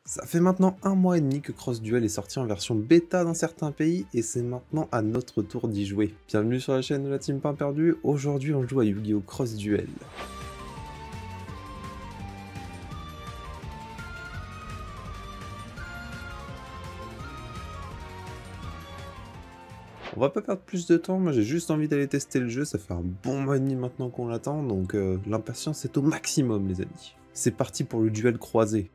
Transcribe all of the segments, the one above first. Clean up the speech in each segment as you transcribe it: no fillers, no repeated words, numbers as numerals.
Ça fait maintenant 1 mois et demi que Cross Duel est sorti en version bêta dans certains pays et c'est maintenant à notre tour d'y jouer. Bienvenue sur la chaîne de la Team Pain Perdu, aujourd'hui on joue à Yu-Gi-Oh! Cross Duel. On va pas perdre plus de temps, moi j'ai juste envie d'aller tester le jeu, ça fait un bon mois et demi maintenant qu'on l'attend, donc l'impatience est au maximum les amis. C'est parti pour le duel croisé.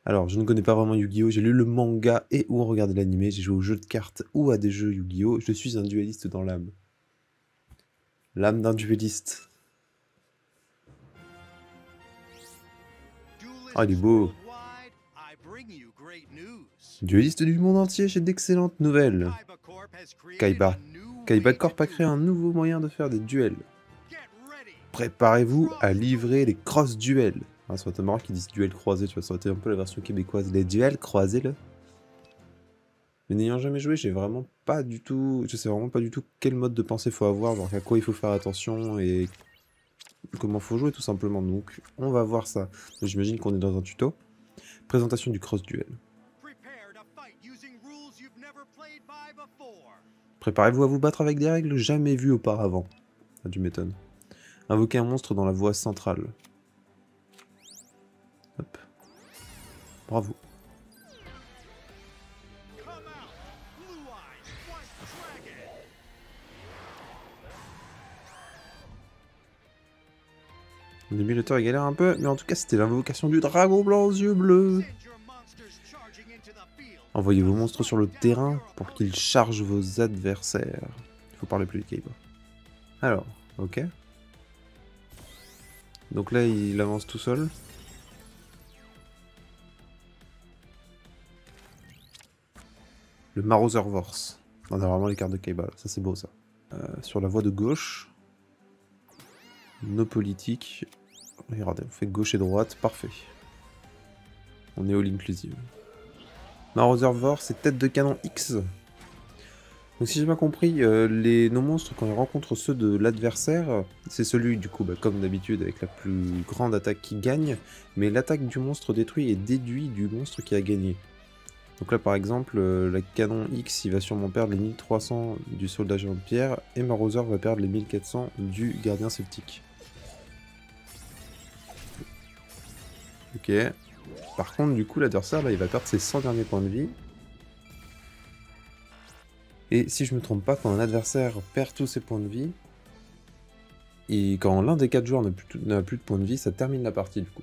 Alors, je ne connais pas vraiment Yu-Gi-Oh! J'ai lu le manga et ou regardé l'anime, j'ai joué aux jeux de cartes ou à des jeux Yu-Gi-Oh! Je suis un dueliste dans l'âme. L'âme d'un dueliste. Ah, il est beau. Dueliste du monde entier, j'ai d'excellentes nouvelles. Kaiba Corp a créé un nouveau moyen de faire des duels. Préparez-vous à livrer les cross-duels. Ah, ça aurait été marrant qu'ils disent duel croisé, tu vois, ça aurait été un peu la version québécoise. Les duels croisés, là. Mais n'ayant jamais joué, j'ai vraiment pas du tout... Je sais vraiment pas du tout quel mode de pensée faut avoir, genre à quoi il faut faire attention et comment faut jouer tout simplement. Donc on va voir ça. J'imagine qu'on est dans un tuto. Présentation du cross-duel. Préparez-vous à vous battre avec des règles jamais vues auparavant. Ah, tu m'étonnes. Invoquez un monstre dans la voie centrale. Hop. Bravo. Au début, le temps il galère un peu, mais en tout cas, c'était l'invocation du dragon blanc aux yeux bleus. Envoyez vos monstres sur le terrain pour qu'ils chargent vos adversaires. Il faut parler plus vite, Kaiba. Alors, ok. Donc là, il avance tout seul. Le Marauser Vorse. On a vraiment les cartes de Kaiba, là. Ça c'est beau ça. Sur la voie de gauche. Nos politiques. Regardez, on fait gauche et droite, parfait. On est all inclusive. Marauser Vorse et tête de canon X. Donc si j'ai bien compris, nos monstres quand ils rencontrent ceux de l'adversaire, c'est celui du coup, comme d'habitude, avec la plus grande attaque qui gagne, mais l'attaque du monstre détruit est déduite du monstre qui a gagné. Donc là par exemple, la canon X il va sûrement perdre les 1300 du soldat géant de pierre, et Marauser va perdre les 1400 du gardien sceptique. Ok. Par contre du coup l'adversaire là il va perdre ses 100 derniers points de vie. Et si je me trompe pas, quand un adversaire perd tous ses points de vie, et quand l'un des 4 joueurs n'a plus de points de vie, ça termine la partie du coup.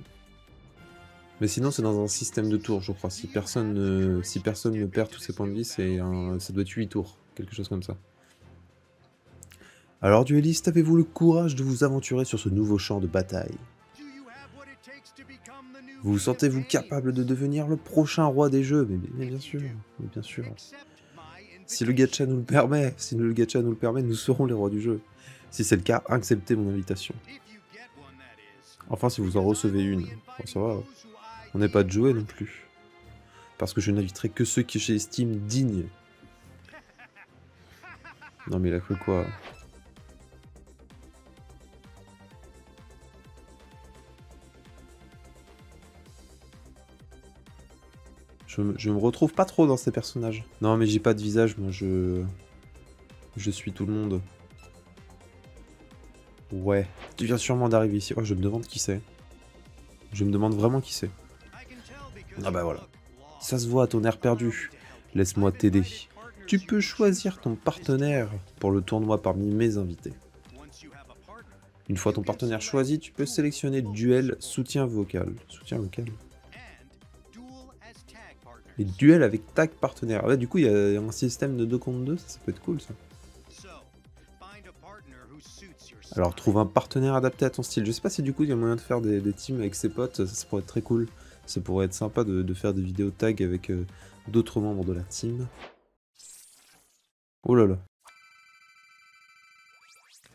Mais sinon c'est dans un système de tours je crois, si personne ne perd tous ses points de vie, ça doit être 8 tours, quelque chose comme ça. Alors dueliste, avez-vous le courage de vous aventurer sur ce nouveau champ de bataille? Vous sentez-vous capable de devenir le prochain roi des jeux? Mais bien sûr, mais bien sûr. Si le gacha nous le permet, nous serons les rois du jeu. Si c'est le cas, acceptez mon invitation. Enfin, si vous en recevez une. Bon, ça va, on n'est pas de jouer non plus. Parce que je n'inviterai que ceux que j'estime dignes. Non mais il a cru quoi? Je me retrouve pas trop dans ces personnages. Non mais j'ai pas de visage, moi je suis tout le monde. Ouais. Tu viens sûrement d'arriver ici. Oh, je me demande qui c'est. Je me demande vraiment qui c'est. Ah bah voilà. Ça se voit à ton air perdu. Laisse-moi t'aider. Tu peux choisir ton partenaire pour le tournoi parmi mes invités. Une fois ton partenaire choisi, tu peux sélectionner duel soutien vocal. Soutien vocal. Les duels avec tag partenaire. Ah ouais, du coup, il y a un système de 2 contre 2, ça peut être cool ça. Alors, trouve un partenaire adapté à ton style. Je sais pas si du coup, il y a moyen de faire des teams avec ses potes, ça pourrait être très cool. Ça pourrait être sympa de faire des vidéos tag avec d'autres membres de la team. Oh là là.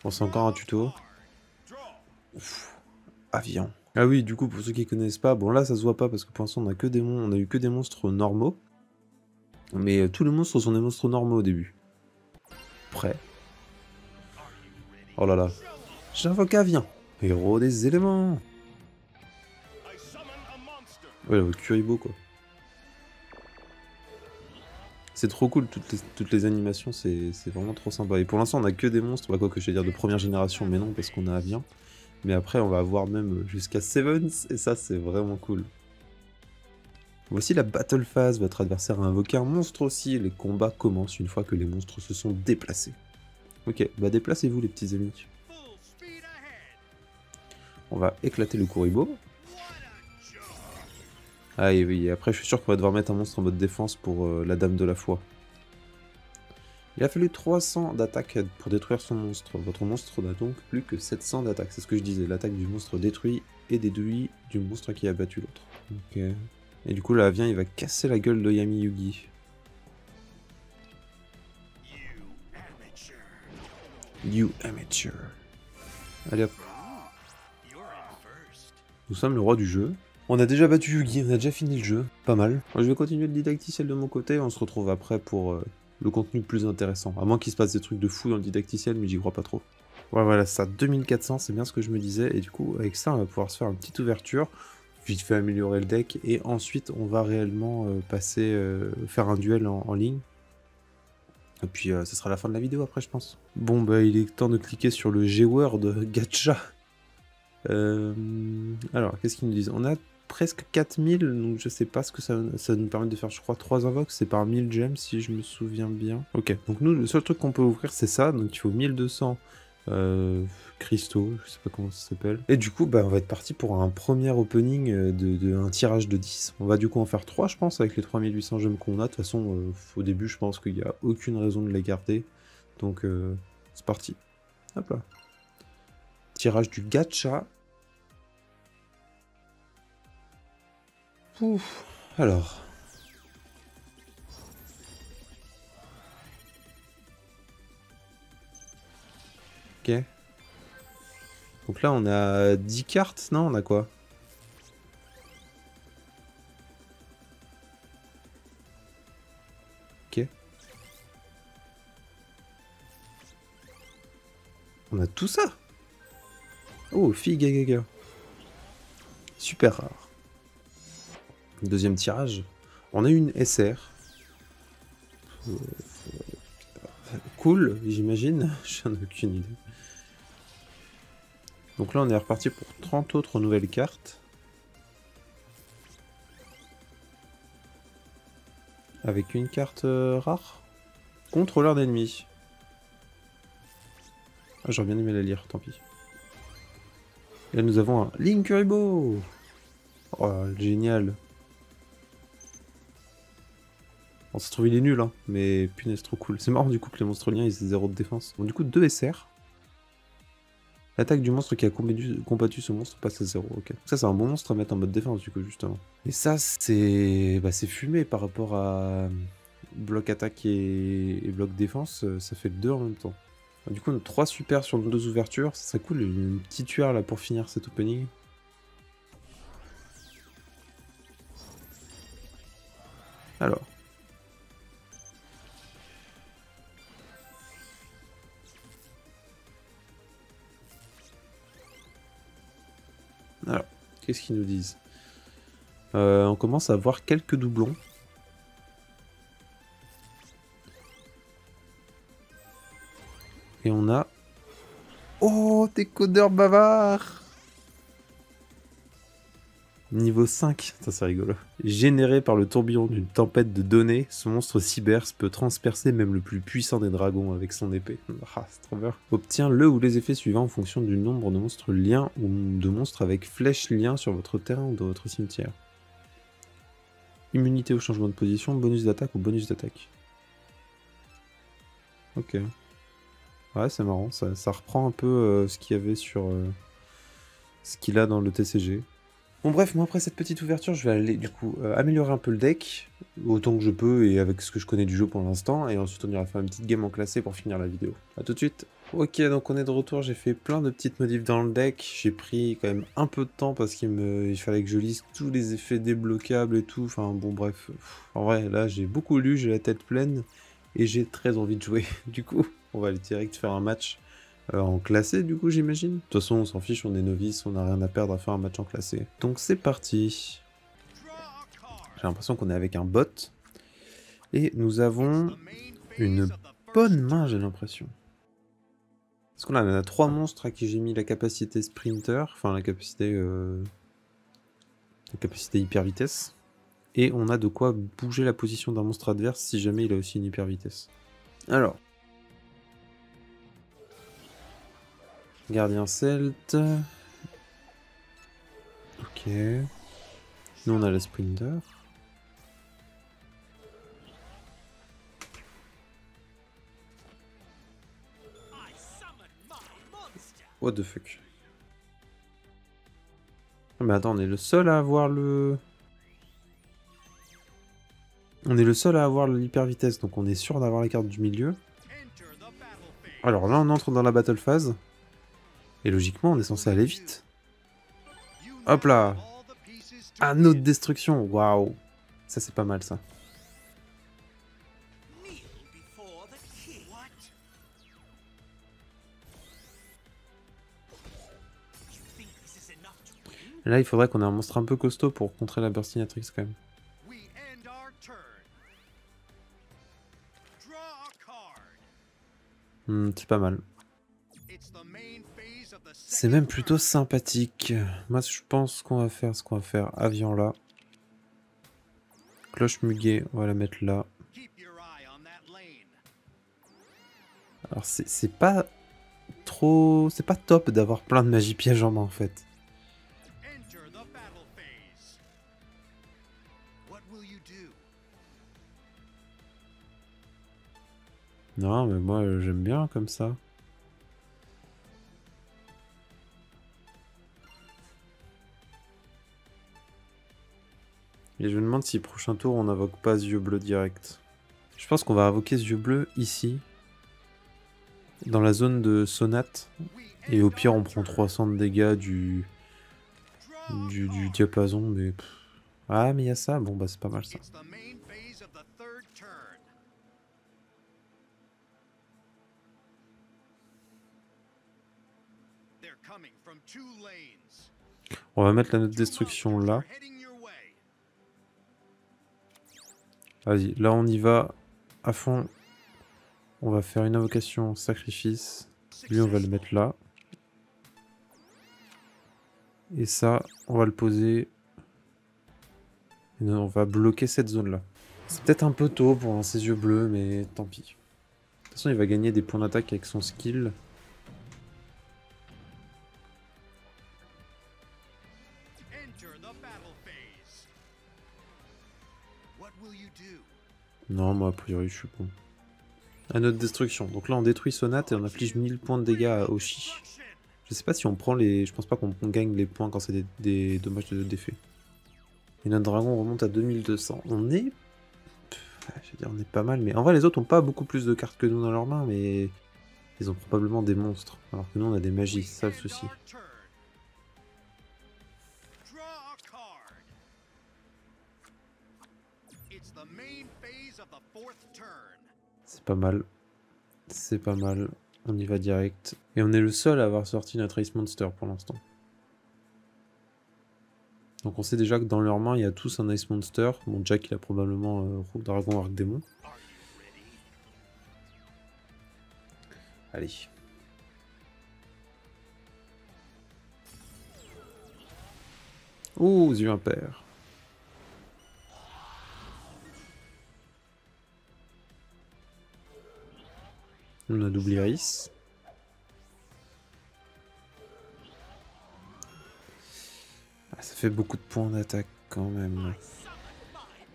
Bon, c'est encore un tuto. Ouf. Avion. Ah oui, du coup, pour ceux qui connaissent pas, bon là, ça se voit pas parce que pour l'instant, on a eu que des monstres normaux. Mais tous les monstres sont des monstres normaux au début. Prêt. Oh là là. J'invoque Avion. Héros des éléments. Ouais, le Kuribo quoi. C'est trop cool, toutes les animations, c'est vraiment trop sympa. Et pour l'instant, on a que des monstres, bah, quoi que je vais dire de première génération, mais non, parce qu'on a Avien. Mais après, on va avoir même jusqu'à Sevens, et ça, c'est vraiment cool. Voici la Battle Phase, votre adversaire a invoqué un monstre aussi, et les combats commencent une fois que les monstres se sont déplacés. Ok, bah déplacez-vous les petits amis. On va éclater le Kuribo. Ah et oui, après je suis sûr qu'on va devoir mettre un monstre en mode défense pour la Dame de la Foi. Il a fallu 300 d'attaque pour détruire son monstre. Votre monstre n'a donc plus que 700 d'attaque. C'est ce que je disais, l'attaque du monstre détruit et déduit du monstre qui a battu l'autre. Ok. Et du coup là, il va casser la gueule de Yami Yugi. You amateur. Allez hop. Nous sommes le roi du jeu. On a déjà battu Yugi, on a déjà fini le jeu. Pas mal. Je vais continuer le didacticiel de mon côté, on se retrouve après pour le contenu plus intéressant. À moins qu'il se passe des trucs de fou dans le didacticiel, mais j'y crois pas trop. Ouais, voilà, ça, 2400, c'est bien ce que je me disais. Et du coup, avec ça, on va pouvoir se faire une petite ouverture. Vite fait améliorer le deck. Et ensuite, on va réellement faire un duel en ligne. Et puis, ce sera la fin de la vidéo après, je pense. Bon, bah, il est temps de cliquer sur le G-Word Gacha. Alors, qu'est-ce qu'ils nous disent? On a presque 4000, donc je sais pas ce que ça nous permet de faire, je crois, 3 invoques, c'est par 1000 gemmes si je me souviens bien. Ok, donc nous, le seul truc qu'on peut ouvrir, c'est ça, donc il faut 1200 cristaux, je sais pas comment ça s'appelle. Et du coup, bah, on va être parti pour un premier opening un tirage de 10. On va du coup en faire 3, je pense, avec les 3800 gemmes qu'on a. De toute façon, au début, je pense qu'il n'y a aucune raison de les garder. Donc, c'est parti. Hop là. Tirage du gacha. Ouf. Alors. Ok. Donc là, on a 10 cartes, non? On a quoi? Ok. On a tout ça? Oh, fille gaga. Super rare. Deuxième tirage. On a une SR. Cool, j'imagine. J'en ai aucune idée. Donc là, on est reparti pour 30 autres nouvelles cartes. Avec une carte rare. Contrôleur d'ennemis. Ah, j'aurais bien aimé la lire, tant pis. Et là, nous avons un Link Kuribo. Oh, génial. Bon, ça se trouve, il est nul, hein, mais punaise, trop cool. C'est marrant, du coup, que les monstres liens, ils aient 0 de défense. Bon, du coup, 2 SR. L'attaque du monstre qui a combattu ce monstre passe à 0, ok. Ça, c'est un bon monstre à mettre en mode défense, du coup, justement. Et ça, c'est fumé par rapport à bloc attaque et bloc défense. Ça fait le 2 en même temps. Du coup, on a 3 super sur nos 2 ouvertures. Ça serait cool, une petite tueur là pour finir cet opening. Alors. Alors, qu'est-ce qu'ils nous disent? On commence à voir quelques doublons. Et on a... Oh, décodeur bavard! Niveau 5, ça c'est rigolo. Généré par le tourbillon d'une tempête de données, ce monstre cyber peut transpercer même le plus puissant des dragons avec son épée. Ah, c'est trop bien. Obtient le ou les effets suivants en fonction du nombre de monstres liens ou de monstres avec flèche lien sur votre terrain ou dans votre cimetière. Immunité au changement de position, bonus d'attaque ou bonus d'attaque. Ok. Ouais, c'est marrant, ça reprend un peu ce qu'il y avait sur ce qu'il a dans le TCG. Bon bref, moi après cette petite ouverture, je vais aller du coup améliorer un peu le deck, autant que je peux et avec ce que je connais du jeu pour l'instant, et ensuite on ira faire une petite game en classé pour finir la vidéo. A tout de suite. Ok, donc on est de retour, j'ai fait plein de petites modifs dans le deck, j'ai pris quand même un peu de temps parce qu'il fallait que je lise tous les effets débloquables et tout, enfin bon bref, en vrai là j'ai beaucoup lu, j'ai la tête pleine, et j'ai très envie de jouer, du coup on va aller direct faire un match En classé, du coup, j'imagine. De toute façon, on s'en fiche, on est novice, on n'a rien à perdre à faire un match en classé. Donc c'est parti. J'ai l'impression qu'on est avec un bot. Et nous avons une bonne main, j'ai l'impression. Parce qu'on a 3 monstres à qui j'ai mis la capacité sprinter, enfin la capacité hyper vitesse. Et on a de quoi bouger la position d'un monstre adverse si jamais il a aussi une hyper vitesse. Alors. Gardien celte. Ok. Nous on a la sprinter. What the fuck. Ah, mais attends, on est le seul à avoir le... On est le seul à avoir l'hyper vitesse, donc on est sûr d'avoir la carte du milieu. Alors là, on entre dans la battle phase. Et logiquement, on est censé aller vite. Hop là. Anneau de destruction, waouh. Ça, c'est pas mal, ça. Là, il faudrait qu'on ait un monstre un peu costaud pour contrer la Burstinatrix, quand même. C'est pas mal. C'est même plutôt sympathique. Moi, je pense qu'on va faire ce qu'on va faire. Avion là. Cloche muguet, on va la mettre là. Alors, c'est pas trop... C'est pas top d'avoir plein de magie piège en main, en fait. Non, mais moi, j'aime bien comme ça. Et je me demande si prochain tour, on n'invoque pas ce yeux bleu direct. Je pense qu'on va invoquer ce yeux bleu ici. Dans la zone de sonate. Et au pire, on prend 300 de dégâts du diapason, mais... Ah, mais il y a ça. Bon, bah, c'est pas mal, ça. On va mettre la note de destruction là. Vas-y, là on y va à fond. On va faire une invocation sacrifice. Lui on va le mettre là. Et ça, on va le poser. Et on va bloquer cette zone là. C'est peut-être un peu tôt pour lancer ses yeux bleus, mais tant pis. De toute façon il va gagner des points d'attaque avec son skill. Non, moi a priori je suis bon. À notre destruction. Donc là on détruit Sonate et on inflige 1000 points de dégâts à Oshi. Je sais pas si on prend les... Je pense pas qu'on gagne les points quand c'est des dommages de défait. Et notre dragon remonte à 2200. On est... je veux dire, on est pas mal, mais en vrai les autres ont pas beaucoup plus de cartes que nous dans leurs mains, mais... Ils ont probablement des monstres, alors que nous on a des magies, c'est ça le souci. C'est pas mal. C'est pas mal. On y va direct. Et on est le seul à avoir sorti notre Ice Monster pour l'instant. Donc on sait déjà que dans leurs mains, il y a tous un Ice Monster. Bon, Jack, il a probablement Rook Dragon Arc Démon. Allez. Ouh, yeux impair. On a double Iris. Ah, ça fait beaucoup de points d'attaque quand même.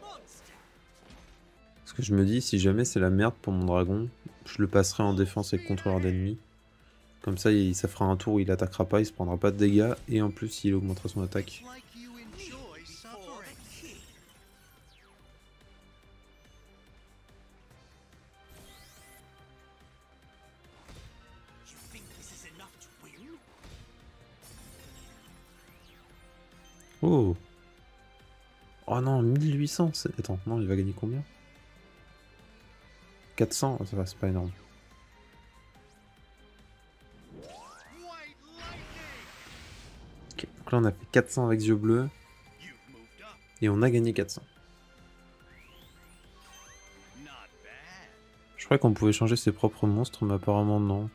Parce que je me dis, si jamais c'est la merde pour mon dragon, je le passerai en défense avec contrôleur d'ennemis. Comme ça, ça fera un tour où il attaquera pas, il se prendra pas de dégâts, et en plus, il augmentera son attaque. Oh! Oh non, 1800! Attends, non, il va gagner combien? 400? Ça va, c'est pas énorme. là on a fait 400 avec yeux bleus. Et on a gagné 400. Je croyais qu'on pouvait changer ses propres monstres, mais apparemment non.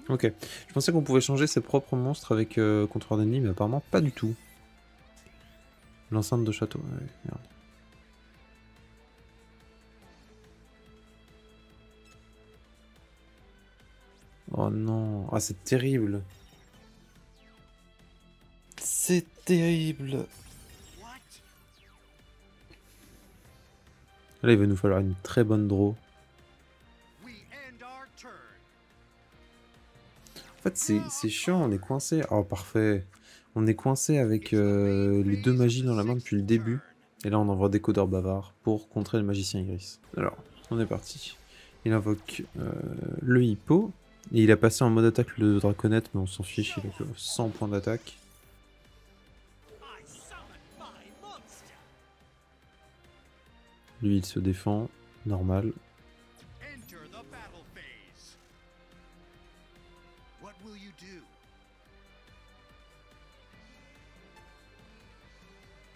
Ok, je pensais qu'on pouvait changer ses propres monstres avec contrôleur d'ennemis, mais apparemment pas du tout. L'enceinte de château, ouais, merde. Oh non, ah c'est terrible. C'est terrible. Là il va nous falloir une très bonne draw. En fait c'est chiant, on est coincé. Oh parfait. On est coincé avec les deux magies dans la main depuis le début. Et là on envoie des codeurs bavards pour contrer le magicien Igris. Alors, on est parti. Il invoque le hippo. Et il a passé en mode attaque le draconette, mais on s'en fiche, il a que 100 points d'attaque. Lui il se défend, normal.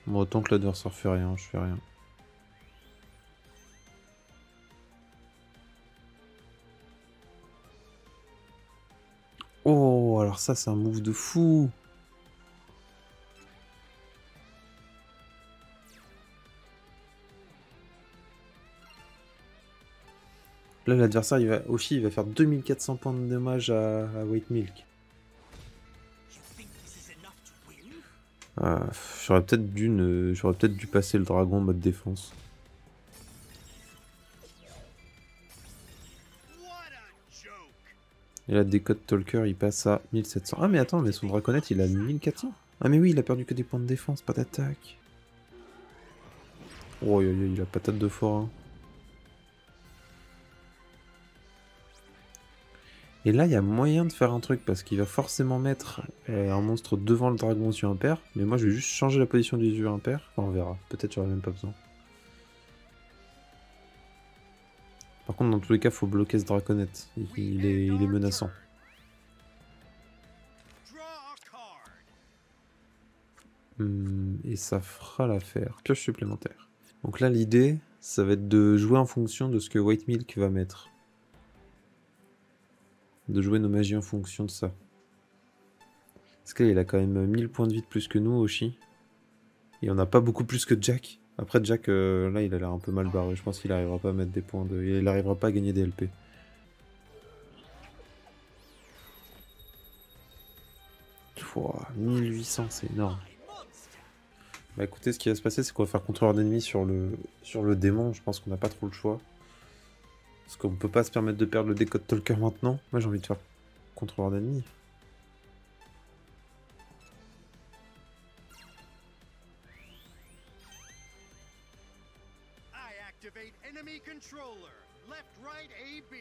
Bon, autant que l'adversaire fait rien, je fais rien. Oh, alors ça c'est un move de fou. Là l'adversaire il va faire 2400 points de dommage à White Milk. J'aurais peut-être dû passer le dragon en mode défense. Et là, Decode Talker, il passe à 1700. Ah mais attends, mais son draconette, il a 1400. Ah mais oui, il a perdu que des points de défense, pas d'attaque. Oh, il a patate de forain. Et là, il y a moyen de faire un truc, parce qu'il va forcément mettre un monstre devant le dragon aux yeux impairs. Mais moi, je vais juste changer la position des yeux impairs. Enfin, on verra. Peut-être j'aurai même pas besoin. Par contre, dans tous les cas, faut bloquer ce draconette. Il est menaçant. Et ça fera l'affaire. Pioche supplémentaire. Donc là, l'idée, ça va être de jouer en fonction de ce que White Milk va mettre. De jouer nos magies en fonction de ça. Parce qu'il a quand même 1000 points de vie de plus que nous, Oshi. Et on n'a pas beaucoup plus que Jack. Après, Jack, là, il a l'air un peu mal barré. Je pense qu'il n'arrivera pas à mettre des points de... Il n'arrivera pas à gagner des LP. Pouah, 1800, c'est énorme. Bah écoutez, ce qui va se passer, c'est qu'on va faire contrôleur d'ennemis sur le démon. Je pense qu'on n'a pas trop le choix. Parce qu'on peut pas se permettre de perdre le Decode Talker maintenant. Moi, j'ai envie de faire contrôleur d'ennemis. Enemy controller, left, right, AB.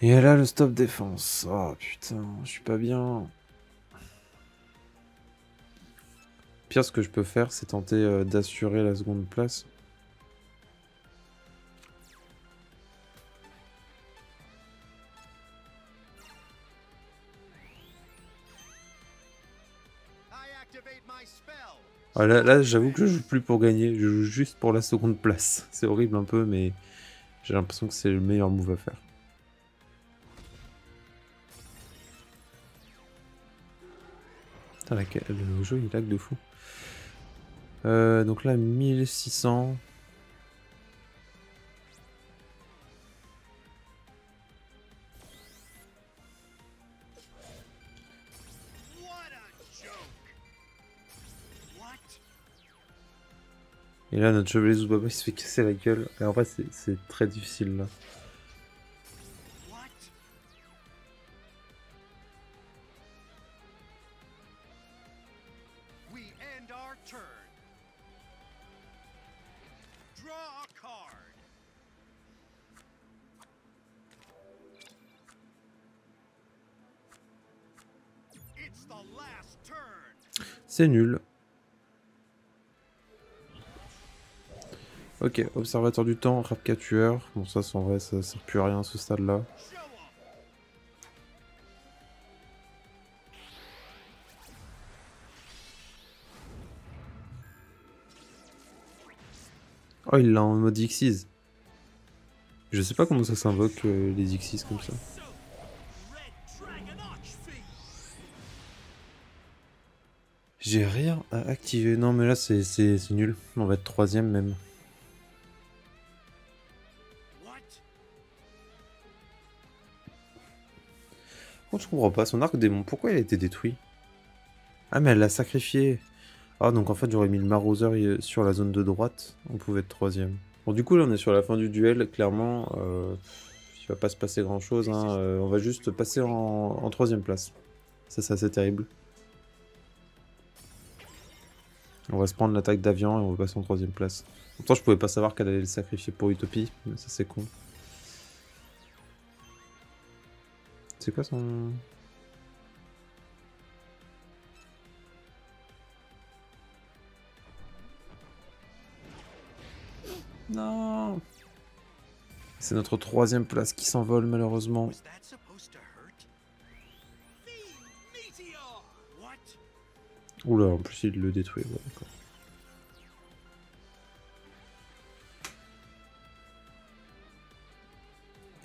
Et là, le stop défense. Oh putain, je suis pas bien. Pire, ce que je peux faire, c'est tenter d'assurer la seconde place. Ah, là j'avoue que je joue plus pour gagner, je joue juste pour la seconde place. C'est horrible un peu, mais j'ai l'impression que c'est le meilleur move à faire. Putain, le jeu il lag de fou. Donc là, 1600. Et là, notre chevalier Zubaba, il se fait casser la gueule. Et en vrai, c'est très difficile, là. C'est nul. Ok, observateur du temps, Rapka tueur. Bon, ça, en vrai, ça sert plus à rien à ce stade-là. Oh, il l'a en mode Xyz. Je sais pas comment ça s'invoque les Xyz comme ça. J'ai rien à activer. Non, mais là, c'est nul. On va être 3ème même. Oh, je comprends pas. Son arc démon, pourquoi il a été détruit? Ah, mais elle l'a sacrifié. Ah, donc en fait, j'aurais mis le Marauser sur la zone de droite. On pouvait être 3ème. Bon, du coup, là, on est sur la fin du duel. Clairement, il va pas se passer grand-chose. Hein. On va juste passer en 3ème place. Ça, c'est assez terrible. On va se prendre l'attaque d'Avian et on va passer en 3ème place. Pourtant, je pouvais pas savoir qu'elle allait le sacrifier pour Utopie, mais ça c'est con. C'est quoi son... Non. C'est notre 3ème place qui s'envole malheureusement. Oula, en plus il le détruit, ouais, d'accord.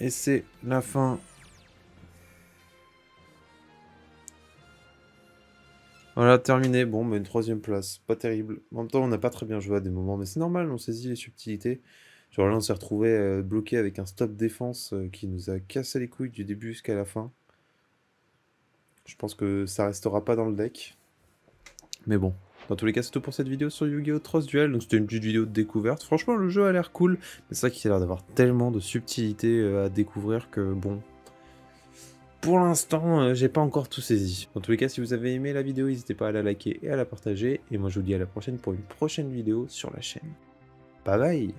Et c'est la fin. Voilà, terminé. Bon, mais une 3ème place. Pas terrible. En même temps, on n'a pas très bien joué à des moments, mais c'est normal, on saisit les subtilités. Genre là, on s'est retrouvé bloqué avec un stop défense qui nous a cassé les couilles du début jusqu'à la fin. Je pense que ça restera pas dans le deck. Mais bon. Dans tous les cas, c'est tout pour cette vidéo sur Yu-Gi-Oh! Cross Duel. Donc c'était une petite vidéo de découverte. Franchement, le jeu a l'air cool. Mais c'est vrai qu'il a l'air d'avoir tellement de subtilités à découvrir que bon... Pour l'instant, j'ai pas encore tout saisi. Dans tous les cas, si vous avez aimé la vidéo, n'hésitez pas à la liker et à la partager. Et moi, je vous dis à la prochaine pour une prochaine vidéo sur la chaîne. Bye bye!